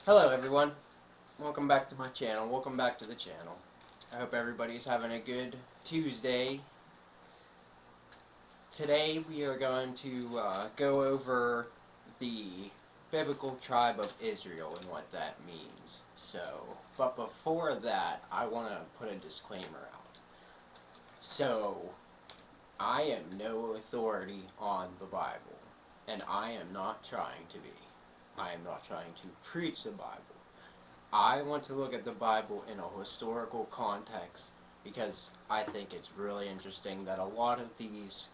Hello everyone, welcome back to my channel, welcome back to the channel. I hope everybody's having a good Tuesday. Today we are going to go over the biblical tribe of Israel and what that means. But before that, I want to put a disclaimer out. So, I am no authority on the Bible, and I am not trying to be. I am not trying to preach the Bible. I want to look at the Bible in a historical context because I think it's really interesting that a lot of these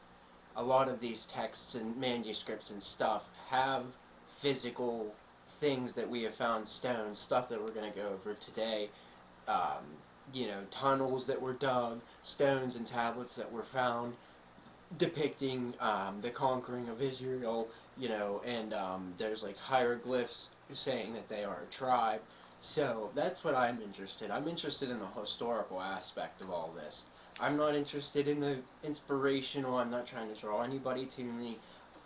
texts and manuscripts and stuff have physical things that we have found, stones, stuff that we're going to go over today. Tunnels that were dug, stones and tablets that were found depicting the conquering of Israel, and there's like hieroglyphs saying that they are a tribe. So that's what I'm interested. I'm interested in the historical aspect of all this. I'm not interested in the inspirational. I'm not trying to draw anybody to me.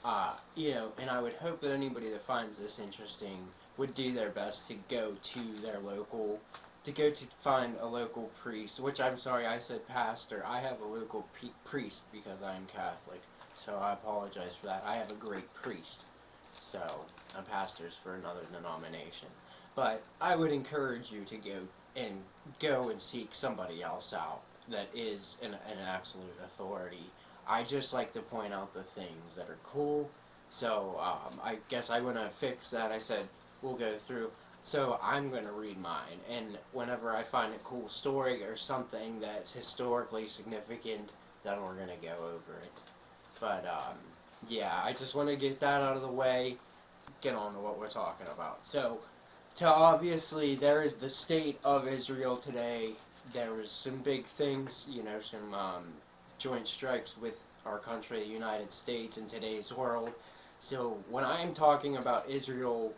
And I would hope that anybody that finds this interesting would do their best to go to their local, to find a local priest, which I'm sorry, I said pastor. I have a local priest because I am Catholic, so I apologize for that. I have a great priest, so I'm pastors for another denomination. But I would encourage you to go and seek somebody else out that is an absolute authority. I just like to point out the things that are cool. So I guess I want to fix that. I said we'll go through. So I'm going to read mine, and whenever I find a cool story or something that's historically significant, then we're going to go over it. But yeah, I just want to get that out of the way, get on to what we're talking about. So obviously there is the state of Israel today. There was some big things, some joint strikes with our country, the United States, in today's world. So when I'm talking about Israel,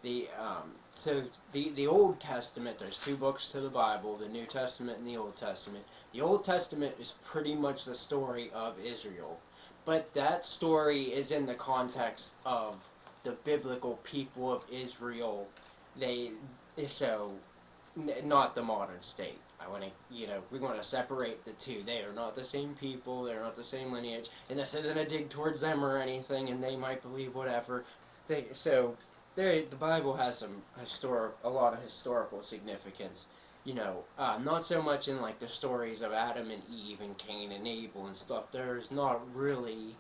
the Old Testament, there's two books to the Bible, the New Testament and the Old Testament. The Old Testament is pretty much the story of Israel, but that story is in the context of the biblical people of Israel. Not the modern state. We want to separate the two. They are not the same people, they're not the same lineage, and this isn't a dig towards them or anything, and they might believe whatever. The Bible has a lot of historical significance. Not so much in like the stories of Adam and Eve and Cain and Abel and stuff. There's not really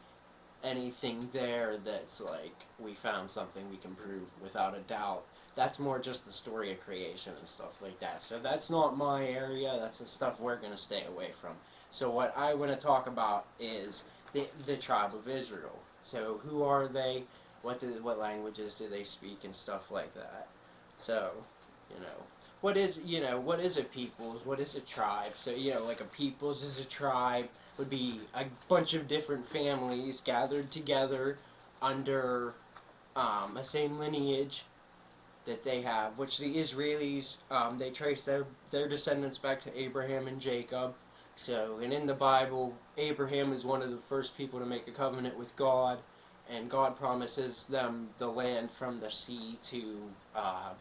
anything there that's like we found something we can prove without a doubt. That's more just the story of creation and stuff like that. So that's not my area. That's the stuff we're going to stay away from. So what I want to talk about is the tribe of Israel. So who are they? What languages do they speak and stuff like that? So, what is a peoples? What is a tribe? So, like a peoples is a tribe would be a bunch of different families gathered together under a same lineage that they have, which the Israelis, they trace their descendants back to Abraham and Jacob. So, and in the Bible, Abraham is one of the first people to make a covenant with God, and God promises them the land from the sea to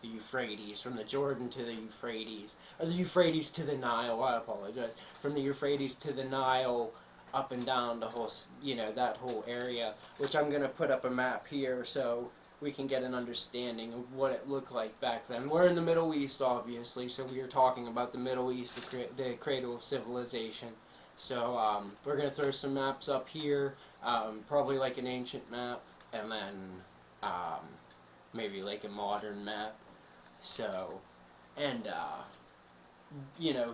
the Euphrates, from the Jordan to the Euphrates, or the Euphrates to the Nile, I apologize, from the Euphrates to the Nile, up and down the whole, that whole area, which I'm going to put up a map here so we can get an understanding of what it looked like back then. We're in the Middle East, obviously, so we are talking about the Middle East, the cradle of civilization. So we're going to throw some maps up here, probably like an ancient map, and then maybe like a modern map. So, and,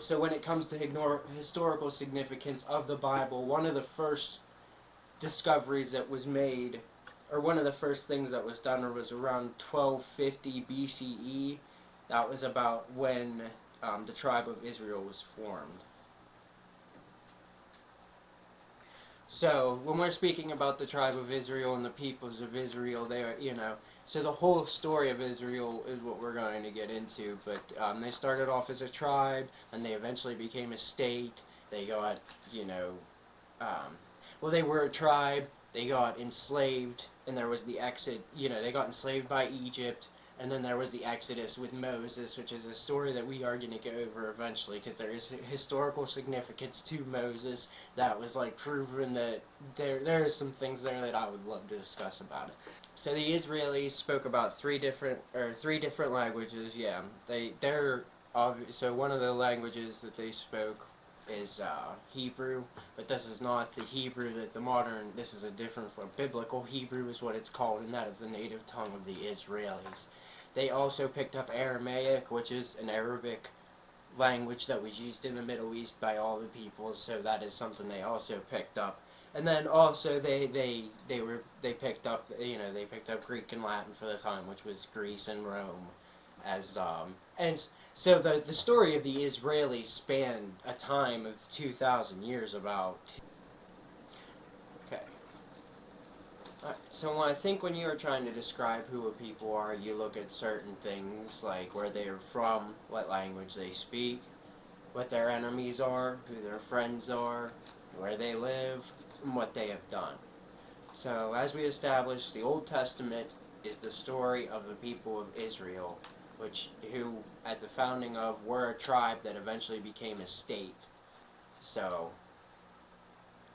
so when it comes to historical significance of the Bible, one of the first discoveries that was made, or one of the first things that was done, was around 1250 BCE. That was about when the tribe of Israel was formed. So, when we're speaking about the tribe of Israel and the peoples of Israel, they are, so the whole story of Israel is what we're going to get into, but they started off as a tribe, and they eventually became a state. They got, they were a tribe, they got enslaved, and there was the exit, they got enslaved by Egypt, And then there was the Exodus with Moses, which is a story that we are going to go over eventually, because there is historical significance to Moses that was like proven that there are some things there that I would love to discuss about it. So the Israelis spoke about three different languages. Yeah, so one of the languages that they spoke is Hebrew, but this is not the Hebrew that this is a different form. Biblical Hebrew is what it's called, and that is the native tongue of the Israelis. They also picked up Aramaic, which is an Arabic language that was used in the Middle East by all the peoples, so that is something they also picked up. And then also they picked up Greek and Latin for the time, which was Greece and Rome, and so the story of the Israelis spanned a time of 2,000 years about. Okay. So I think when you are trying to describe who a people are, you look at certain things like where they are from, what language they speak, what their enemies are, who their friends are, where they live, and what they have done. So as we established, the Old Testament is the story of the people of Israel, who at the founding of were a tribe that eventually became a state. So,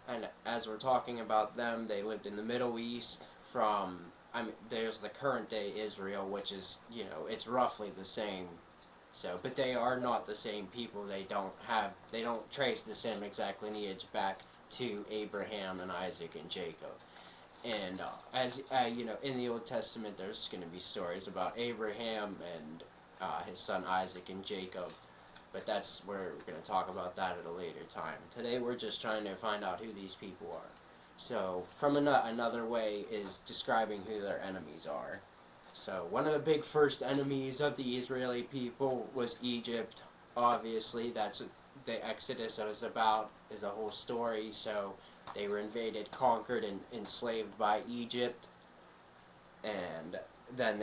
and as we're talking about them, they lived in the Middle East there's the current day Israel, which is, it's roughly the same. So, but they are not the same people. They don't trace the same exact lineage back to Abraham and Isaac and Jacob. And in the Old Testament, there's going to be stories about Abraham and his son Isaac and Jacob, but we're going to talk about that at a later time. Today, we're just trying to find out who these people are. So, from another way is describing who their enemies are. So, one of the big first enemies of the Israeli people was Egypt. Obviously, that's the Exodus is the whole story. So, they were invaded, conquered, and enslaved by Egypt. And then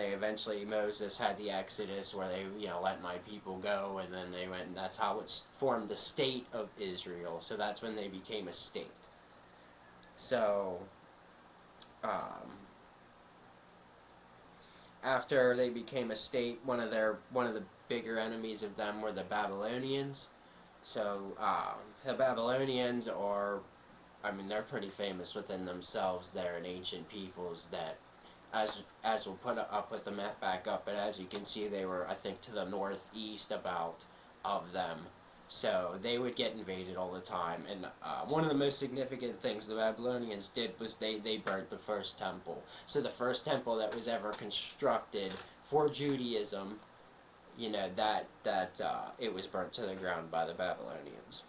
Moses had the Exodus where they, let my people go, and then they went, and that's how it's formed the state of Israel. So that's when they became a state. So, after they became a state, one of the bigger enemies of them were the Babylonians. So, the Babylonians they're pretty famous within themselves. They're an ancient peoples that, as I'll put the map back up, but as you can see, they were, I think, to the northeast of them. So they would get invaded all the time, and one of the most significant things the Babylonians did was they burnt the first temple. So the first temple that was ever constructed for Judaism, it was burnt to the ground by the Babylonians.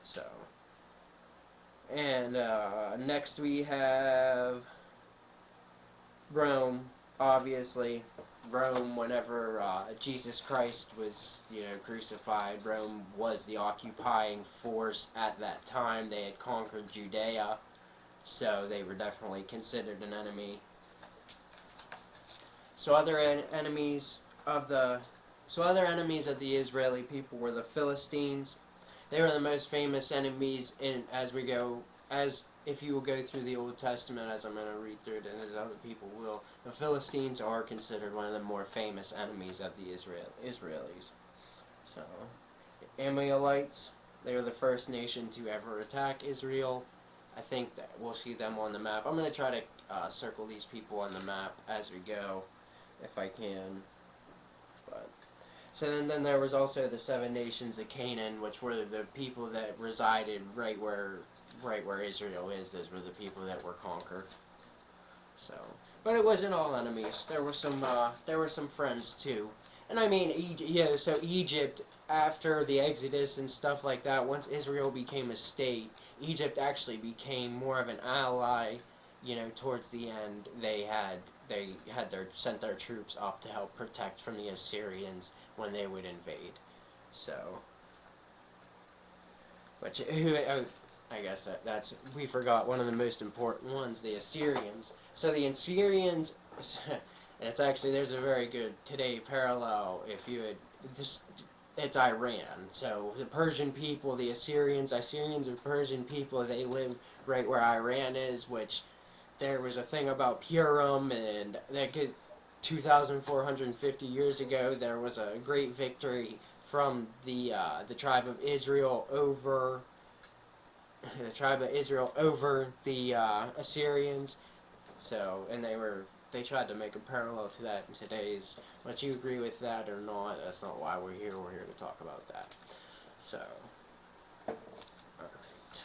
So, and next we have Rome. Obviously, Rome, whenever Jesus Christ was, crucified, Rome was the occupying force at that time. They had conquered Judea, so they were definitely considered an enemy. So other enemies of the Israeli people were the Philistines. They were the most famous enemies if you will go through the Old Testament, as I'm going to read through it, and as other people will, the Philistines are considered one of the more famous enemies of the Israelis. So, Amalekites, they were the first nation to ever attack Israel. I think that we'll see them on the map. I'm going to try to circle these people on the map as we go, if I can. So then there was also the 7 nations of Canaan, which were the people that resided right where Israel is. Those were the people that were conquered. So, but it wasn't all enemies. There were some friends too. And so Egypt, after the Exodus and stuff like that, once Israel became a state, Egypt actually became more of an ally. Towards the end, they sent their troops up to help protect from the Assyrians when they would invade. So, I guess we forgot one of the most important ones, the Assyrians. So the Assyrians, and there's a very good today parallel. It's Iran. So the Persian people, the Assyrians are Persian people. They live right where Iran is, which there was a thing about Purim, and 2,450 years ago, there was a great victory from the tribe of Israel over the Assyrians. So, and they tried to make a parallel to that in today's. Would you agree with that or not? That's not why we're here. We're here to talk about that. So, alright.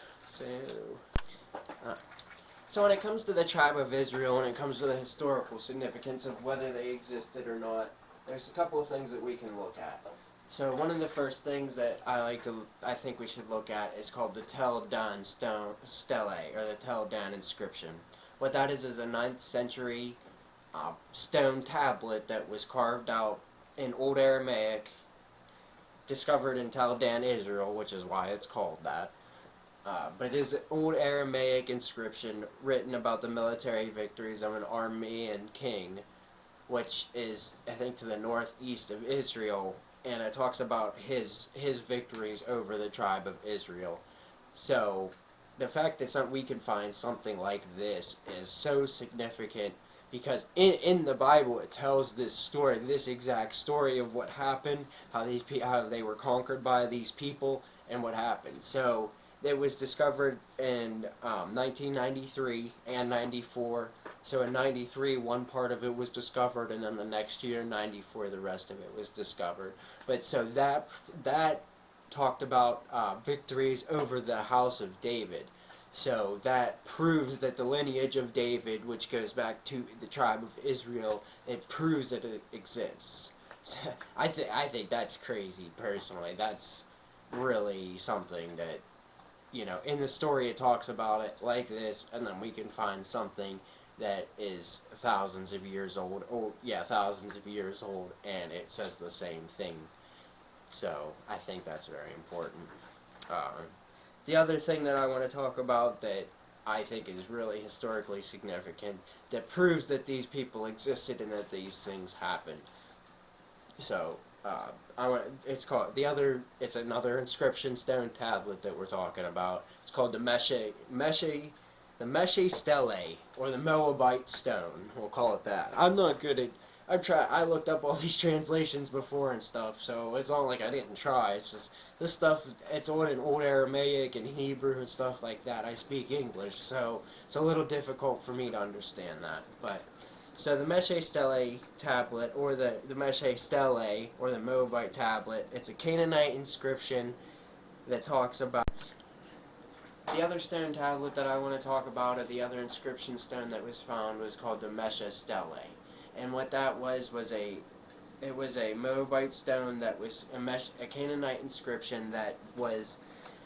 So when it comes to the tribe of Israel, when it comes to the historical significance of whether they existed or not, there's a couple of things that we can look at. So one of the first things that I think we should look at is called the Tel Dan stele, or the Tel Dan inscription. What that is a 9th century stone tablet that was carved out in Old Aramaic, discovered in Tel Dan, Israel, which is why it's called that. But it is an Old Aramaic inscription written about the military victories of an Armenian king, which is, I think, to the northeast of Israel, and it talks about his victories over the tribe of Israel. So the fact that we can find something like this is so significant, because in the Bible it tells this story, this exact story of what happened, how they were conquered by these people, and what happened. So it was discovered in 1993 and 94. So in 93, one part of it was discovered, and then the next year, 94, the rest of it was discovered. But so that talked about victories over the house of David. So that proves that the lineage of David, which goes back to the tribe of Israel, it proves that it exists. So I think that's crazy, personally. That's really something that, in the story it talks about it like this, and then we can find something that is thousands of years old, thousands of years old, and it says the same thing. So I think that's very important. The other thing that I want to talk about that I think is really historically significant, that proves that these people existed and that these things happened. So it's another inscription stone tablet that we're talking about. It's called the Meshe Stele, or the Moabite stone. We'll call it that. I'm not good at. I looked up all these translations before and stuff, so it's not like I didn't try. It's just this stuff. It's all in Old Aramaic and Hebrew and stuff like that. I speak English, so it's a little difficult for me to understand that. But so the Meshe Stele tablet, or the Meshe Stele, or the Moabite tablet, it's a Canaanite inscription that talks about. The other stone tablet that I want to talk about, or the other inscription stone that was found, was called the Meshe Stele. And what that was it was a Moabite stone that was a Canaanite inscription that was,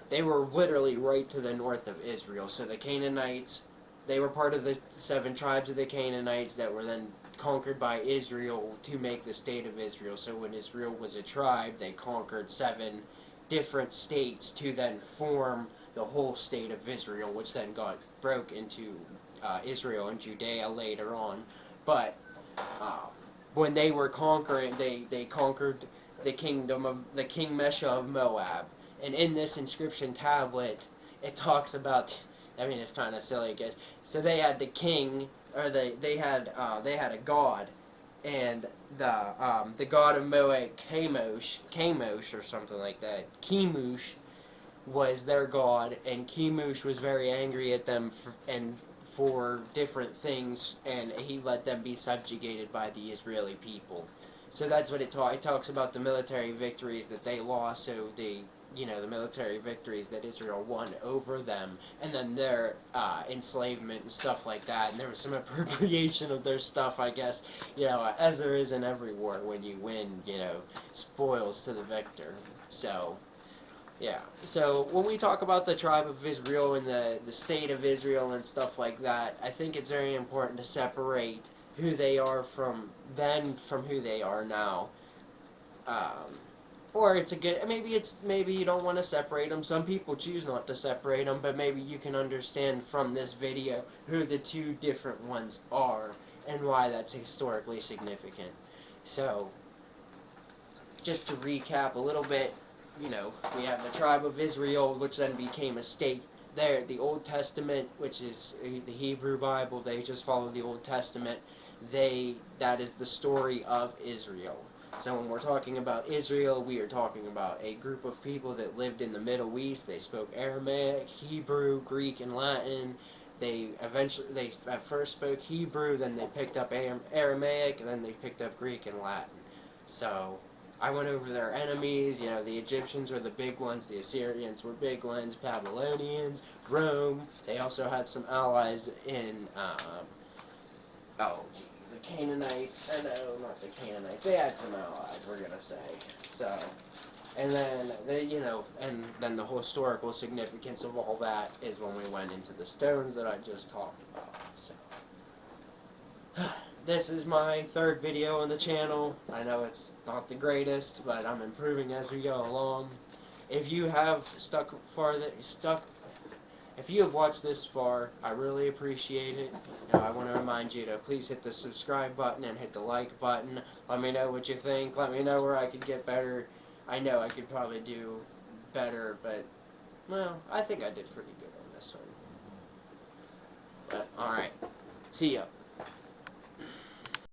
they were literally right to the north of Israel. So the Canaanites, they were part of the 7 tribes of the Canaanites that were then conquered by Israel to make the state of Israel. So when Israel was a tribe, they conquered 7 different states to then form the whole state of Israel, which then broke into Israel and Judea later on. But when they were conquering, they conquered the kingdom of the King Mesha of Moab. And in this inscription tablet, it talks about. I mean, it's kind of silly, I guess. So they had the king, or they had a god, and the god of Moab, Chemosh or something like that. Chemosh was their god, and Chemosh was very angry at them for different things, and he let them be subjugated by the Israeli people. So that's what it talks about, the military victories that they lost, so the military victories that Israel won over them, and then their enslavement and stuff like that, and there was some appropriation of their stuff, I guess, as there is in every war. When you win, spoils to the victor. So yeah, so when we talk about the tribe of Israel and the state of Israel and stuff like that, I think it's very important to separate who they are from who they are now. Or it's maybe you don't want to separate them. Some people choose not to separate them, but maybe you can understand from this video who the 2 different ones are and why that's historically significant. So, just to recap a little bit, we have the tribe of Israel, which then became a state. There, the Old Testament, which is the Hebrew Bible, they just follow the Old Testament. that is the story of Israel. So when we're talking about Israel, we are talking about a group of people that lived in the Middle East. They spoke Aramaic, Hebrew, Greek, and Latin. They at first spoke Hebrew, then they picked up Aramaic, and then they picked up Greek and Latin. So I went over their enemies. You know, the Egyptians were the big ones, the Assyrians were big ones, Babylonians, Rome. They also had some allies in, the Canaanites. No, not the Canaanites. They had some allies, we're gonna say. So, and then and then the historical significance of all that is when we went into the stones that I just talked about. So, this is my third video on the channel. I know it's not the greatest, but I'm improving as we go along. If you have if you have watched this far, I really appreciate it. Now, I want to remind you to please hit the subscribe button and hit the like button. Let me know what you think. Let me know where I could get better. I know I could probably do better, but, well, I think I did pretty good on this one. But, alright. See ya.